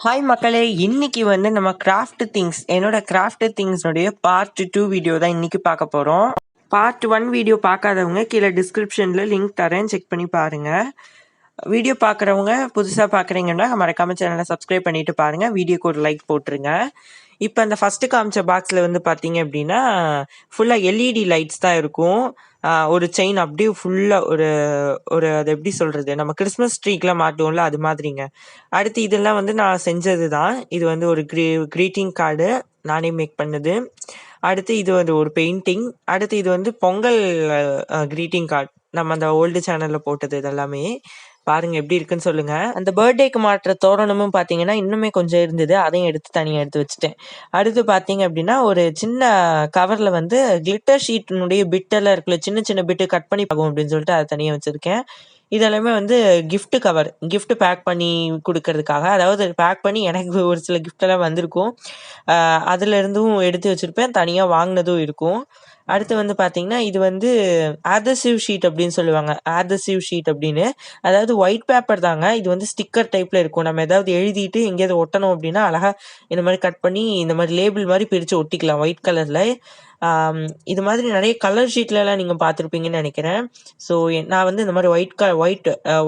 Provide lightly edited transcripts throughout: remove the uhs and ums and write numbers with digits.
Hi மக்களே! இன்னைக்கு வந்து நம்ம கிராஃப்ட் திங்ஸ் என்னோட கிராஃப்ட் திங்ஸ்னுடைய பார்ட் 2 வீடியோ தான் இன்னைக்கு பார்க்க போறோம். பார்ட் 1 வீடியோ பார்க்காதவங்க கீழே டிஸ்கிரிப்ஷன்ல லிங்க் தரேன், செக் பண்ணி பாருங்க. வீடியோ பார்க்குறவங்க புதுசாக பார்க்குறீங்கன்னா மறக்காம சேனலை சப்ஸ்கிரைப் பண்ணிட்டு பாருங்க. வீடியோக்கு ஒரு லைக் போட்டுருங்க. இப்போ அந்த ஃபர்ஸ்ட் காமிச்ச பாக்ஸில் வந்து பார்த்தீங்க அப்படின்னா ஃபுல்லாக எல்இடி லைட்ஸ் தான் இருக்கும். ஒரு செயின் அப்படியே ஃபுல்லாக ஒரு ஒரு அது எப்படி சொல்கிறது, நம்ம கிறிஸ்மஸ் ட்ரீக்கெலாம் மாட்டுவோம்ல அது மாதிரிங்க. அடுத்து இதெல்லாம் வந்து நான் செஞ்சது தான். இது வந்து ஒரு க்ரீட்டிங் கார்டு நானே மேக் பண்ணது. அடுத்து இது வந்து ஒரு பெயிண்டிங். அடுத்து இது வந்து பொங்கல் க்ரீட்டிங் கார்டு நம்ம அந்த ஓல்டு சேனலில் போட்டது. இதெல்லாமே பாருங்க எப்படி இருக்குன்னு சொல்லுங்க. அந்த பர்த்டேக்கு மாட்டுற தோரணமும் பார்த்தீங்கன்னா இன்னுமே கொஞ்சம் இருந்தது, அதையும் எடுத்து தனியாக எடுத்து வச்சுட்டேன். அடுத்து பார்த்தீங்க அப்படின்னா ஒரு சின்ன கவரில் வந்து கிளிட்டர் ஷீட்டினுடைய பிட்டெல்லாம் இருக்குல்ல, சின்ன சின்ன பிட்டு கட் பண்ணி பார்க்கும் அப்படின்னு சொல்லிட்டு அதை தனியாக வச்சுருக்கேன். இதெல்லாமே வந்து கிஃப்ட் கவர், கிஃப்ட் பேக் பண்ணி கொடுக்கறதுக்காக, அதாவது பேக் பண்ணி எனக்கு ஒரு சில கிஃப்டெல்லாம் வந்திருக்கும். அதுலேருந்தும் எடுத்து வச்சுருப்பேன், தனியாக வாங்கினதும் இருக்கும். அடுத்து வந்து பார்த்தீங்கன்னா இது வந்து ஆதசிவ் ஷீட் அப்படின்னு சொல்லுவாங்க. ஆதசிவ் ஷீட் அப்படின்னு, அதாவது ஒயிட் பேப்பர் தாங்க. இது வந்து ஸ்டிக்கர் டைப்பில் இருக்கும். நம்ம ஏதாவது எழுதிட்டு எங்கேயாவது ஒட்டணும் அப்படின்னா அழகாக இந்த மாதிரி கட் பண்ணி இந்த மாதிரி லேபிள் மாதிரி பிரித்து ஒட்டிக்கலாம் ஒயிட் கலரில். இது மாதிரி நிறைய கலர் ஷீட்லலாம் நீங்கள் பார்த்துருப்பீங்கன்னு நினைக்கிறேன். ஸோ நான் வந்து இந்த மாதிரி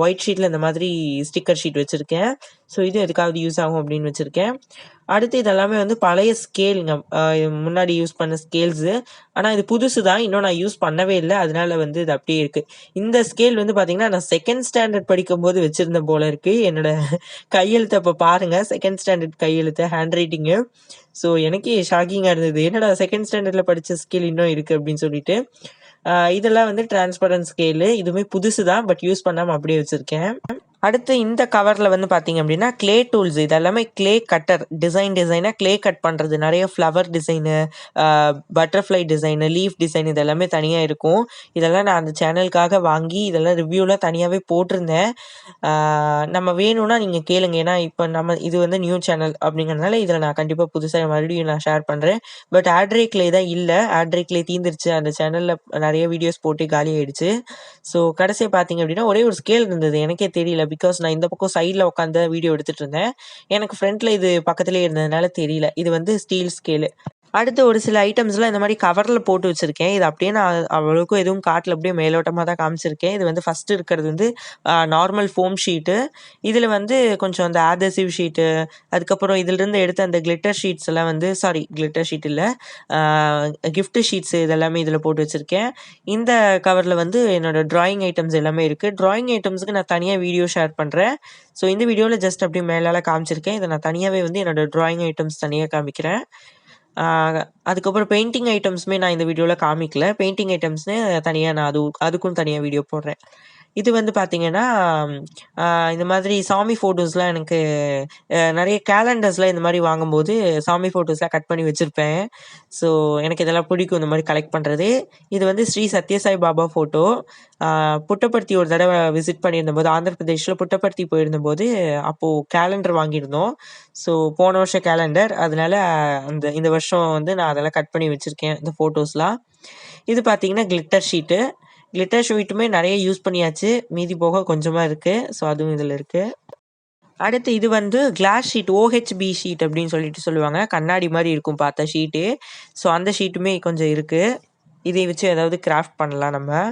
ஒயிட் ஷீட்டில் இந்த மாதிரி ஸ்டிக்கர் ஷீட் வச்சுருக்கேன். ஸோ இது எதுக்காவது யூஸ் ஆகும் அப்படின்னு வச்சுருக்கேன். அடுத்து இதெல்லாமே வந்து பழைய ஸ்கேலுங்க, முன்னாடி யூஸ் பண்ண ஸ்கேல்ஸு. ஆனால் இது புதுசு தான், இன்னும் நான் யூஸ் பண்ணவே இல்லை, அதனால வந்து இது அப்படியே இருக்குது. இந்த ஸ்கேல் வந்து பார்த்தீங்கன்னா நான் செகண்ட் ஸ்டாண்டர்ட் படிக்கும்போது வச்சுருந்தேன் போல இருக்குது. என்னோட கையெழுத்து அப்போ பாருங்கள், செகண்ட் ஸ்டாண்டர்ட் கையெழுத்து, ஹேண்ட் ரைட்டிங்கு. ஸோ எனக்கே ஷாக்கிங்காக இருந்தது, என்னடா செகண்ட் ஸ்டாண்டர்டில் படித்த ஸ்கேல் இன்னும் இருக்குது அப்படின்னு சொல்லிட்டு. இதெல்லாம் வந்து டிரான்ஸ்பரன்ட் ஸ்கேலு, இதுவுமே புதுசு தான், பட் யூஸ் பண்ணாமல் அப்படியே வச்சுருக்கேன். அடுத்து இந்த கவரில் வந்து பார்த்தீங்க அப்படின்னா க்ளே டூல்ஸ், இது எல்லாமே க்ளே கட்டர், டிசைனாக க்ளே கட் பண்ணுறது, நிறைய flower design, butterfly design, leaf design, இது எல்லாமே தனியாக இருக்கும். இதெல்லாம் நான் அந்த சேனலுக்காக வாங்கி இதெல்லாம் ரிவ்யூலாம் தனியாகவே போட்டிருந்தேன். நம்ம வேணும்னா நீங்கள் கேளுங்க, ஏன்னா இப்போ நம்ம இது வந்து நியூ சேனல் அப்படிங்கிறதுனால இதில் நான் கண்டிப்பாக புதுசாக மறுபடியும் நான் ஷேர் பண்ணுறேன். பட் ஆட்ரே க்ளே தான் இல்லை, ஆட்ரே க்ளே தீந்துருச்சு, அந்த சேனலில் நிறைய வீடியோஸ் போட்டு காலி ஆயிடுச்சு. ஸோ கடைசியாக பார்த்தீங்க அப்படின்னா ஒரே ஒரு ஸ்கேல் இருந்தது, எனக்கே தெரியல, பிகாஸ் நான் இந்த பக்கம் சைடில் உட்காந்து வீடியோ எடுத்துகிட்டு இருந்தேன். எனக்கு ஃப்ரண்ட்டில் இது பக்கத்துலேயே இருந்ததுனால தெரியல. இது வந்து ஸ்டீல் ஸ்கேலு. அடுத்து ஒரு சில ஐட்டம்ஸ்லாம் இந்த மாதிரி கவரில் போட்டு வச்சுருக்கேன். இது அப்படியே நான் அவ்வளோக்கும் எதுவும் காட்டில் அப்படியே மேலோட்டமாக தான் காமிச்சிருக்கேன். இது வந்து ஃபஸ்ட்டு இருக்கிறது வந்து நார்மல் ஃபோம் ஷீட்டு. இதில் வந்து கொஞ்சம் அந்த ஆதசிவ் ஷீட்டு, அதுக்கப்புறம் இதிலிருந்து எடுத்த அந்த கிளிட்டர் ஷீட்ஸ் எல்லாம் வந்து, கிளிட்டர் ஷீட் இல்லை, கிஃப்ட் ஷீட்ஸு, இதெல்லாமே இதில் போட்டு வச்சுருக்கேன். இந்த கவரில் வந்து என்னோடய ட்ராயிங் ஐட்டம்ஸ் எல்லாமே இருக்குது. ட்ராயிங் ஐட்டம்ஸுக்கு நான் தனியாக வீடியோ ஷேர் பண்ணுறேன். ஸோ இந்த வீடியோவில் ஜஸ்ட் அப்படியே மேலால் காமிச்சிருக்கேன். இதை நான் தனியாகவே வந்து என்னோடய ட்ராயிங் ஐட்டம்ஸ் தனியாக காமிக்கிறேன். அதுக்கப்புறம் பெயிண்டிங் ஐட்டம்ஸுமே நான் இந்த வீடியோவில் காமிக்கல. பெயிண்டிங் ஐட்டம்ஸ்னு தனியாக நான் அதுக்கும் தனியாக வீடியோ போடுறேன். இது வந்து பார்த்தீங்கன்னா இந்த மாதிரி சாமி ஃபோட்டோஸ்லாம் எனக்கு நிறைய கேலண்டர்ஸ்லாம் இந்த மாதிரி வாங்கும்போது சாமி ஃபோட்டோஸ்லாம் கட் பண்ணி வச்சுருப்பேன். ஸோ எனக்கு இதெல்லாம் பிடிக்கும், இந்த மாதிரி கலெக்ட் பண்ணுறது. இது வந்து ஸ்ரீ சத்யசாய் பாபா ஃபோட்டோ. புட்டபர்த்தி ஒரு தடவை விசிட் பண்ணியிருந்தபோது, ஆந்திர பிரதேஷில் புட்டபர்த்தி போயிருந்தபோது அப்போது கேலண்டர் வாங்கியிருந்தோம். ஸோ போன வருஷம் கேலண்டர், அதனால இந்த வருஷம் வந்து நான் அதெல்லாம் கட் பண்ணி வச்சுருக்கேன், இந்த ஃபோட்டோஸ்லாம். இது பார்த்தீங்கன்னா கிளிட்டர் ஷீட்டு. கிளிட்டர் ஷீட்டுமே நிறைய யூஸ் பண்ணியாச்சு, மீதி போக கொஞ்சமாக இருக்குது. ஸோ அதுவும் இதில் இருக்குது. அடுத்து இது வந்து கிளாஸ் ஷீட், OHB ஷீட் அப்படின்னு சொல்லிட்டு சொல்லுவாங்க. கண்ணாடி மாதிரி இருக்கும் பார்த்தா ஷீட்டு. ஸோ அந்த ஷீட்டுமே கொஞ்சம் இருக்குது. இதை வச்சு ஏதாவது கிராஃப்ட் பண்ணலாம் நம்ம.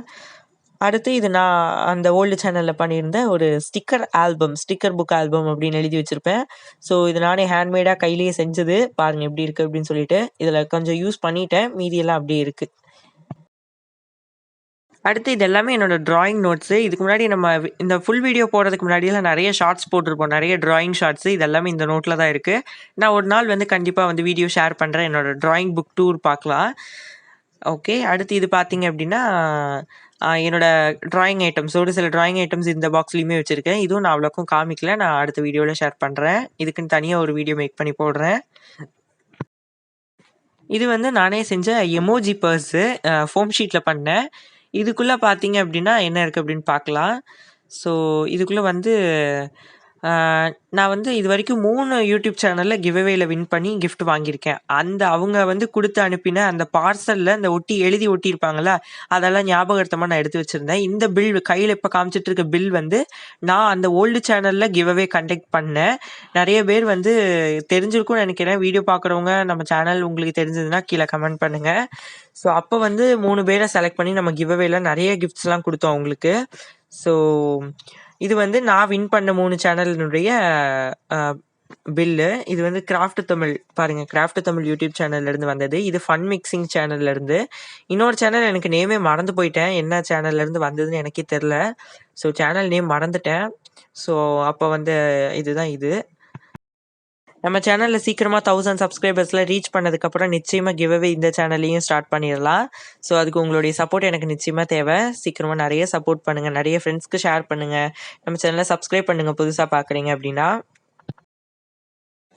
அடுத்து இது நான் அந்த ஓல்டு சேனலில் பண்ணியிருந்த ஒரு ஸ்டிக்கர் புக் ஆல்பம் அப்படின்னு எழுதி வச்சுருப்பேன். ஸோ இது நானே ஹேண்ட்மேடாக கையிலேயே செஞ்சது. பாருங்கள் எப்படி இருக்குது அப்படின்னு சொல்லிட்டு. இதில் கொஞ்சம் யூஸ் பண்ணிட்டேன், மீதியெல்லாம் அப்படியே இருக்குது. அடுத்து இது எல்லாமே என்னோட ட்ராயிங் நோட்ஸு. இதுக்கு முன்னாடி நம்ம இந்த ஃபுல் வீடியோ போடுறதுக்கு முன்னாடியெல்லாம் நிறைய ஷார்ட்ஸ் போட்டிருப்போம், நிறைய ட்ராயிங் ஷார்ட்ஸு. இது எல்லாமே இந்த நோட்டில் தான் இருக்குது. நான் ஒரு நாள் வந்து கண்டிப்பாக வந்து வீடியோ ஷேர் பண்ணுறேன், என்னோடய ட்ராயிங் புக் டூர் பார்க்கலாம். ஓகே, அடுத்து இது பார்த்தீங்க அப்படின்னா என்னோட ட்ராயிங் ஐட்டம்ஸ், ஒரு சில ட்ராயிங் ஐட்டம்ஸ் இந்த பாக்ஸ்லேயுமே வச்சுருக்கேன். இதுவும் நான் அவ்வளோக்கும் காமிக்கல, நான் அடுத்த வீடியோவில் ஷேர் பண்ணுறேன். இதுக்குன்னு தனியாக ஒரு வீடியோ மேக் பண்ணி போடுறேன். இது வந்து நானே செஞ்ச எமோஜி பர்ஸு, ஃபோம் ஷீட்டில் பண்ணேன். இதுக்குள்ளே பார்த்தீங்க அப்படின்னா என்ன இருக்குது அப்படின்னு பார்க்கலாம். ஸோ இதுக்குள்ளே வந்து நான் வந்து இதுவரைக்கும் 3 யூடியூப் சேனல்ல கிவ்அவேல வின் பண்ணி கிஃப்ட் வாங்கியிருக்கேன். அவங்க வந்து குடுத்து அனுப்பின அந்த பார்சல்ல அந்த எழுதி ஒட்டியிருப்பாங்கல்ல, அதெல்லாம் ஞாபகார்த்தமா நான் எடுத்து வச்சிருந்தேன். இந்த பில் கையில இப்ப காமிச்சிட்டு இருக்க பில் வந்து நான் அந்த ஓல்டு சேனல்ல கிவ்அவே கண்டக்ட் பண்ணேன். நெறைய பேர் வந்து தெரிஞ்சிருக்கும்னு நெனைக்கிறேன். வீடியோ பார்க்குறவங்க நம்ம சேனல் உங்களுக்கு தெரிஞ்சதுன்னா கீழ கமெண்ட் பண்ணுங்க. ஸோ அப்ப வந்து 3 பேர செலக்ட் பண்ணி நம்ம கிவ்அவேல நெறைய கிஃப்ட்ஸ்லாம் குடுத்தோம் அவங்களுக்கு. ஸோ இது வந்து நான் வின் பண்ண 3 சேனலினுடைய பில்லு. இது வந்து கிராஃப்ட் தமிழ் பாருங்க. கிராஃப்ட் தமிழ் யூடியூப் சேனல்ல இருந்து வந்தது. இது ஃபன் மிக்சிங் சேனல்ல இருந்து. இன்னொரு சேனல் எனக்கு நேமே மறந்து போயிட்டேன். என்ன சேனல்ல இருந்து வந்ததுன்னு எனக்கே தெரியல. ஸோ சேனல் நேம் மறந்துட்டேன். ஸோ அப்போ வந்து இதுதான் இது. நம்ம சேனல்ல சீக்கிரமா 1000 சப்ஸ்கிரைபர்ஸ்ல ரீச் பண்ணதுக்கப்புறம் நிச்சயமா கிவ்அவே இந்த சேனல்லையும் ஸ்டார்ட் பண்ணிடலாம். ஸோ அதுக்கு உங்களுடைய சப்போர்ட் எனக்கு நிச்சயமா தேவை. சீக்கிரமா நிறைய சப்போர்ட் பண்ணுங்க. நிறைய ஃப்ரெண்ட்ஸ்க்கு ஷேர் பண்ணுங்க. நம்ம சேனலை சப்ஸ்கிரைப் பண்ணுங்க புதுசா பார்க்குறீங்க அப்படின்னா.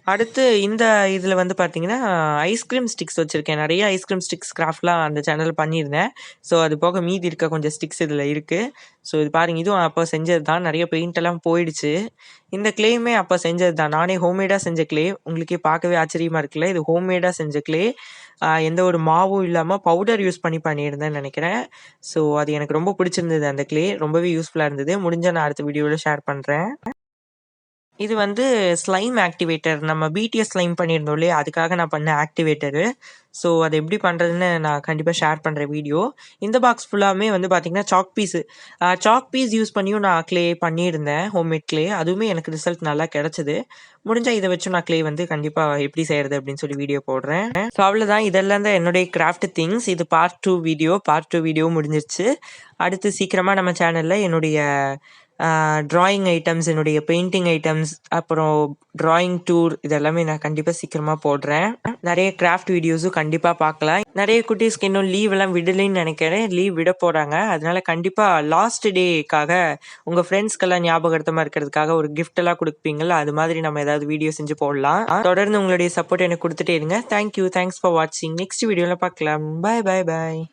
அடுத்து இந்த இதில் வந்து பார்த்தீங்கன்னா, ஐஸ்கிரீம் ஸ்டிக்ஸ் வச்சுருக்கேன். நிறைய ஐஸ்கிரீம் ஸ்டிக்ஸ் கிராஃப்ட்லாம் அந்த சேனல் பண்ணியிருந்தேன். ஸோ அது போக மீதி இருக்க கொஞ்சம் ஸ்டிக்ஸ் இதில் இருக்குது. ஸோ இது பாருங்க, இதுவும் அப்போ செஞ்சது தான். நிறைய பெயிண்ட் எல்லாம் போயிடுச்சு. இந்த கிளேயுமே அப்போ செஞ்சது தான். நானே ஹோம்மேடாக செஞ்ச கிளே. உங்களுக்கே பார்க்கவே ஆச்சரியமா இருக்குல்ல. இது ஹோம்மேடாக செஞ்ச கிளே. எந்த ஒரு மாவும் இல்லாமல் பவுடர் யூஸ் பண்ணி பண்ணியிருந்தேன்னு நினைக்கிறேன். ஸோ அது எனக்கு ரொம்ப பிடிச்சிருந்தது அந்த கிளே. ரொம்பவே யூஸ்ஃபுல்லாக இருந்தது. முடிஞ்சால் நான் அடுத்த வீடியோவில் ஷேர் பண்ணுறேன். இது வந்து ஸ்லைம் ஆக்டிவேட்டர். நம்ம பிடிஎஸ் ஸ்லைம் பண்ணியிருந்தோம் இல்லையா? அதுக்காக நான் பண்ண ஆக்டிவேட்டரு. ஸோ அது எப்படி பண்ணுறதுன்னு நான் கண்டிப்பாக ஷேர் பண்ணுறேன் வீடியோ. இந்த பாக்ஸ் ஃபுல்லாமே வந்து பார்த்தீங்கன்னா சாக் பீஸ் யூஸ் பண்ணியும் நான் க்ளே பண்ணியிருந்தேன். Homemade clay. அதுவுமே எனக்கு ரிசல்ட் நல்லா கிடச்சிது. முடிஞ்சால் இதை வச்சும் நான் க்ளே வந்து கண்டிப்பாக எப்படி செய்கிறது அப்படின்னு சொல்லி வீடியோ போடுறேன். ஸோ அவ்வளோதான். இதெல்லாம் தான் என்னுடைய கிராஃப்ட் திங்ஸ். இது பார்ட் 2 வீடியோ முடிஞ்சிருச்சு. அடுத்து சீக்கிரமாக நம்ம சேனலில் என்னுடைய ட்ராயிங் ஐட்டம்ஸ், என்னுடைய பெயிண்டிங் ஐட்டம்ஸ், அப்புறம் ட்ராயிங் டூர் இதெல்லாமே நான் கண்டிப்பாக சீக்கிரமாக போடுறேன். நிறைய கிராஃப்ட் வீடியோஸும் கண்டிப்பாக பார்க்கலாம். நிறைய குட்டீஸ்க்கு இன்னும் லீவ் எல்லாம் விடலைன்னு நினைக்கிறேன். லீவ் விட போகிறாங்க. அதனால கண்டிப்பாக லாஸ்ட் டேக்காக உங்கள் ஃப்ரெண்ட்ஸ்க்கெல்லாம் ஞாபகார்த்தமாக இருக்கிறதுக்காக ஒரு கிஃப்ட் எல்லாம் கொடுப்பீங்களா, அது மாதிரி நம்ம ஏதாவது வீடியோ செஞ்சு போடலாம். தொடர்ந்து உங்களுடைய சப்போர்ட் எனக்கு கொடுத்துட்டே இருங்க. தேங்க்யூ. தேங்க்ஸ் ஃபார் வாட்சிங். நெக்ஸ்ட் வீடியோவில் பார்க்கலாம். பாய் பாய் பாய்.